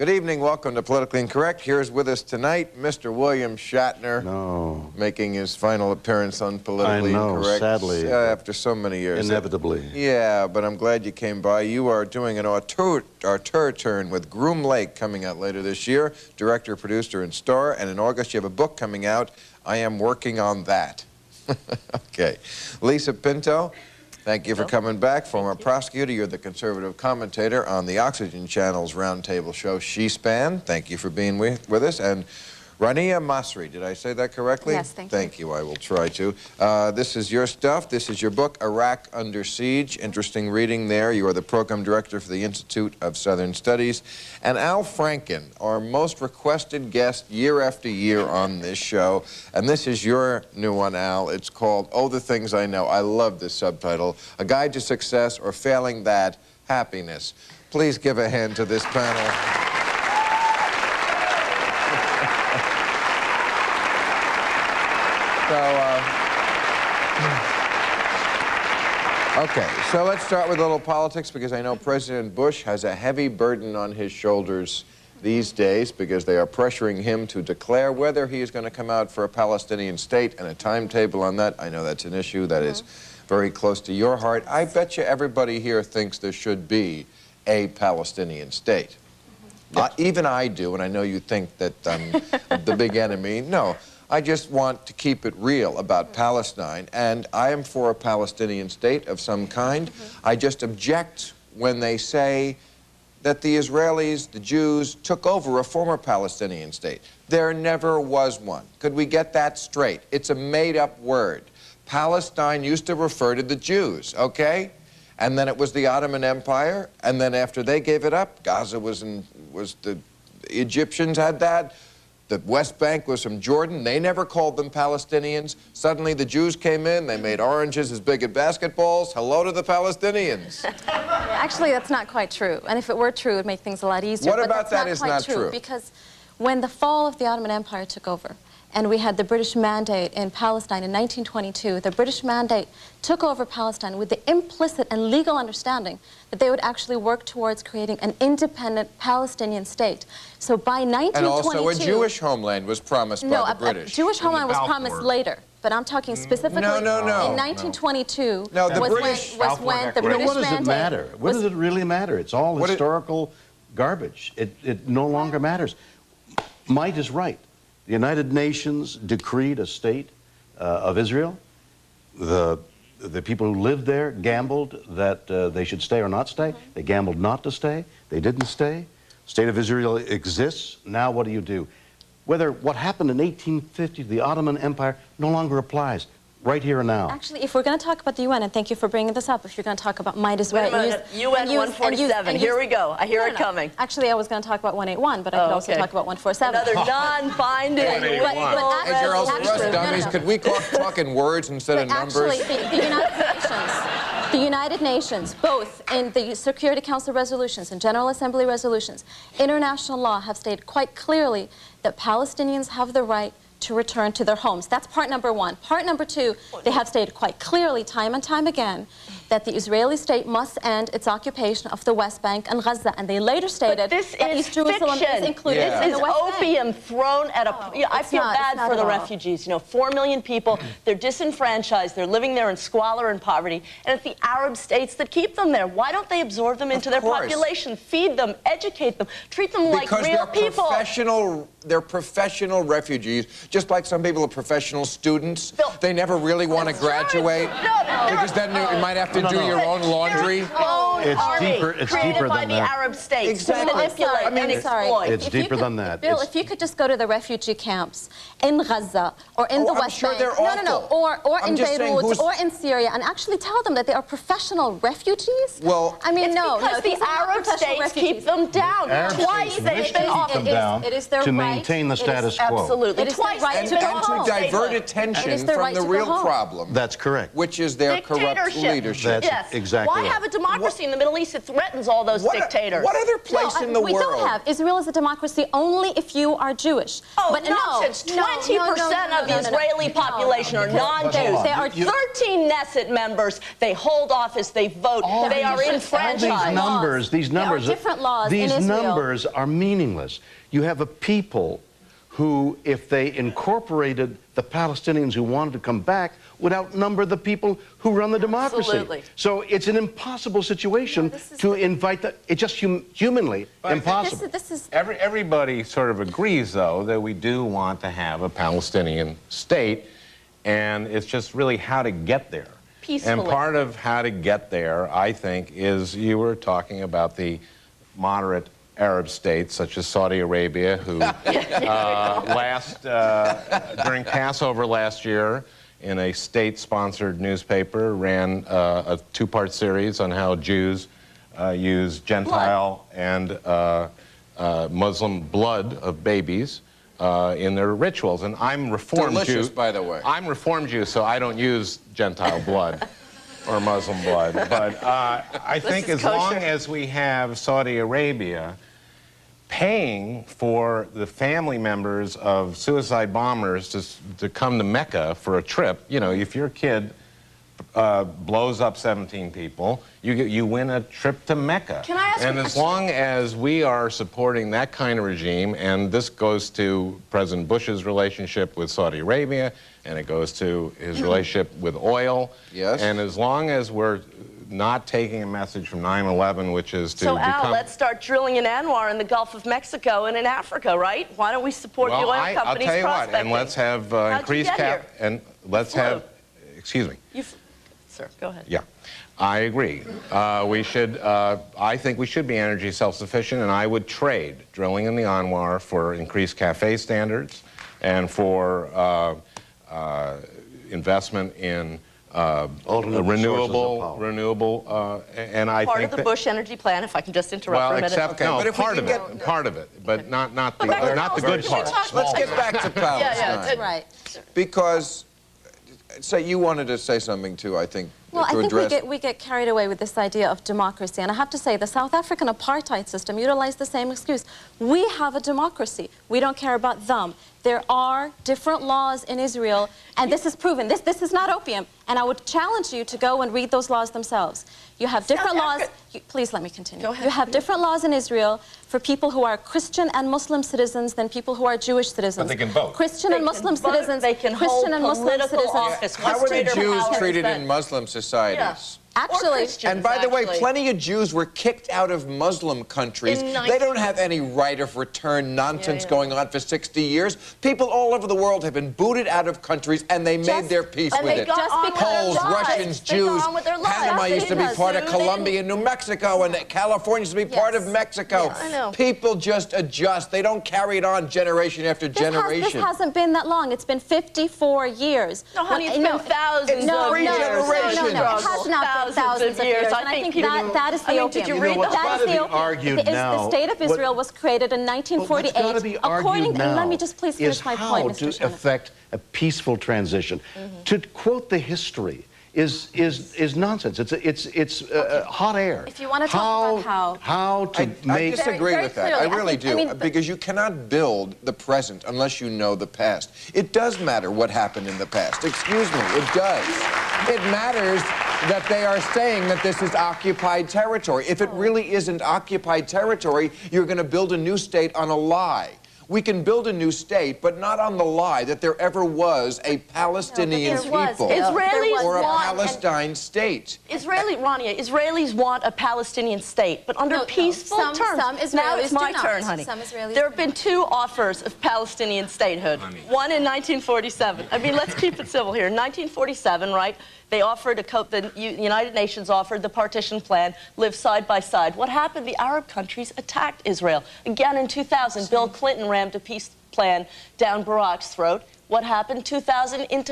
Good evening. Welcome to Politically Incorrect. Here's with us tonight Mr. William Shatner. No. Making his final appearance on Politically Incorrect. Sadly. After so many years. Inevitably. Yeah, but I'm glad you came by. You are doing an auteur turn with Groom Lake coming out later this year. Director, producer, and star. And in August, you have a book coming out. I am working on that. Okay. Lisa Pinto. Thank you for coming back. Former prosecutor, you're the conservative commentator on the Oxygen Channel's roundtable show, She-Span. Thank you for being with us. And Rania Masri, did I say that correctly? Yes, thank you. Thank you, I will try to. This is your stuff. This is your book, Iraq Under Siege. Interesting reading there. You are the program director for the Institute of Southern Studies. And Al Franken, our most requested guest year after year on this show. And this is your new one, Al. It's called Oh, the Things I Know. I love this subtitle. A Guide to Success or Failing That, Happiness. Please give a hand to this panel. Okay, so let's start with a little politics because I know President Bush has a heavy burden on his shoulders these days because they are pressuring him to declare whether he is going to come out for a Palestinian state and a timetable on that. I know that's an issue that is very close to your heart. I bet you everybody here thinks there should be a Palestinian state. Even I do, and I know you think that I'm the big enemy. No. I just want to keep it real about Palestine, and I am for a Palestinian state of some kind. I just object when they say that the Israelis, the Jews, took over a former Palestinian state. There never was one. Could we get that straight? It's a made-up word. Palestine used to refer to the Jews, okay? And then it was the Ottoman Empire, and then after they gave it up, Gaza was the Egyptians had that. The West Bank was from Jordan. They never called them Palestinians. Suddenly the Jews came in. They made oranges as big as basketballs. Hello to the Palestinians. Actually, that's not quite true. And if it were true, it would make things a lot easier. What about that is not true? Because when the fall of the Ottoman Empire took over, and we had the British Mandate in Palestine in 1922, the British Mandate took over Palestine with the implicit and legal understanding that they would actually work towards creating an independent Palestinian state. So by 1922... And also a Jewish homeland was promised by the British. A Jewish homeland was promised later. But I'm talking specifically no. In 1922 no, the was British, when the British What does Mandate it matter? What does it really matter? It's all historical garbage. It no longer matters. Might is right. The United Nations decreed a state of Israel. The people who lived there gambled that they should stay or not stay. They gambled not to stay. They didn't stay. State of Israel exists. Now what do? Whether what happened in 1850, the Ottoman Empire, no longer applies. Right here and now. Actually, if we're going to talk about the UN, and thank you for bringing this up, if you're going to talk about might is right. UN 147, here we go. I hear it coming. Actually, I was going to talk about 181, but I could also talk about 147. Another non-binding. Hey, girls, dummies, could we talk in words instead of numbers? Actually, the United Nations, both in the Security Council resolutions and General Assembly resolutions, international law have stated quite clearly that Palestinians have the right to return to their homes. That's part number one. Part number two, they have stated quite clearly, time and time again, that the Israeli state must end its occupation of the West Bank and Gaza. And they later stated that East Jerusalem is included in the West Bank. This is opium thrown at a... I feel bad for the refugees. You know, 4 million people, they're disenfranchised, they're living there in squalor and poverty, and it's the Arab states that keep them there. Why don't they absorb them into their population, feed them, educate them, treat them like real people? They're professional refugees, just like some people are professional students. They never really want to graduate. Because then you might have to do your own laundry. It's deeper by than the that. Arab states Exactly. to manipulate and exploit. It's deeper than that. Bill, if you could just go to the refugee camps in Gaza or in the West Bank, or in Beirut or in Syria, and actually tell them that they are professional refugees. Well, I mean, because the Arab states keep them down. Twice they've been off them down to maintain the status quo. Absolutely. It is their right to go home. And to divert attention from the real problem. That's correct. Which is their corrupt leadership. That's Yes. exactly Why right. have a democracy in the Middle East? It threatens all those dictators. What other place in the we world? don't have. Israel is a democracy only if you are Jewish. Oh, but nonsense. 20% of the Israeli population are non-Jews. There are 13 Knesset members. They hold office. They vote. They are enfranchised. These numbers, there are different laws these in Israel. numbers are meaningless. You have a people who, if they incorporated the Palestinians who wanted to come back, would outnumber the people who run the democracy. Absolutely. So it's an impossible situation to invite the. It's just humanly impossible. Everybody sort of agrees, though, that we do want to have a Palestinian state, and it's just really how to get there. Peacefully. And part of how to get there, I think, is you were talking about the moderate Arab states, such as Saudi Arabia, who during Passover last year, in a state-sponsored newspaper, ran a two-part series on how Jews use Gentile and Muslim blood of babies in their rituals. And I'm Reformed Jew. Delicious, by the way. I'm Reformed Jew, so I don't use Gentile blood or Muslim blood. But I think as long as we have Saudi Arabia paying for the family members of suicide bombers to come to Mecca for a trip, you know, if your kid blows up 17 people, you win a trip to Mecca. Can I ask and as long as we are supporting that kind of regime, and this goes to President Bush's relationship with Saudi Arabia, and it goes to his relationship with oil, yes, and as long as we're not taking a message from 9/11, which is to Al, let's start drilling in Anwar in the Gulf of Mexico and in Africa, right? Why don't we support the oil companies I'll tell you prospecting? what, and let's have increased cap, and let's have, excuse me. Sir, go ahead. Yeah, I agree. We should, I think we should be energy self-sufficient, and I would trade drilling in the Anwar for increased CAFE standards and for investment in renewable, and I part think of the Bush energy plan, if I can just interrupt for a minute. Except, no, but part of it, but not the good part. Let's get back to Palestine. Right. Because, you wanted to say something too, I think, Well, to I address. think we get carried away with this idea of democracy. And I have to say, the South African apartheid system utilized the same excuse. We have a democracy. We don't care about them. There are different laws in Israel, and this is proven. This is not opium. And I would challenge you to go and read those laws themselves. You have different laws. Please let me continue. Go ahead. You have different laws in Israel for people who are Christian and Muslim citizens than people who are Jewish citizens. But they can vote. Christian and Muslim citizens. They can hold Christian and Muslim political citizens. office. How are the Jews treated in Muslim societies? Actually, And by the way, plenty of Jews were kicked out of Muslim countries. They don't have any right of return nonsense going on for 60 years. People all over the world have been booted out of countries, and they made their peace with it. Poles, Russians, Jews. Panama used to be part of Colombia and New Mexico, and California used to be part of Mexico. I know. People just adjust. They don't carry it on generation after generation. This hasn't been that long. It's been 54 years. No, honey, it's been thousands of years. No, it has not been thousands of years. And I think that is the opium. Did you read what's that gotta is the be opium. argued now? The state of Israel was created in 1948. What's got to be argued now let me just please finish my point, Mr. is how to Shannon. effect a peaceful transition. To quote the history is nonsense. It's hot air. If you want to talk about how to I make disagree very with that. I clearly. really do. Because you cannot build the present unless you know the past. It does matter what happened in the past. Excuse me, it does. It matters that they are saying that this is occupied territory. If it really isn't occupied territory, you're going to build a new state on a lie. We can build a new state, but not on the lie that there ever was a Palestinian people or a Palestine state. Rania, Israelis want a Palestinian state, but under peaceful terms. Some Israelis now it's my do not. turn, honey. Some Israelis There have been two offers of Palestinian statehood. One in 1947. I mean, let's keep it civil here. In 1947, right? They offered the United Nations offered the partition plan, live side by side. What happened? The Arab countries attacked Israel. Again in 2000, Bill Clinton rammed a peace plan down Barack's throat. What happened? 2000 into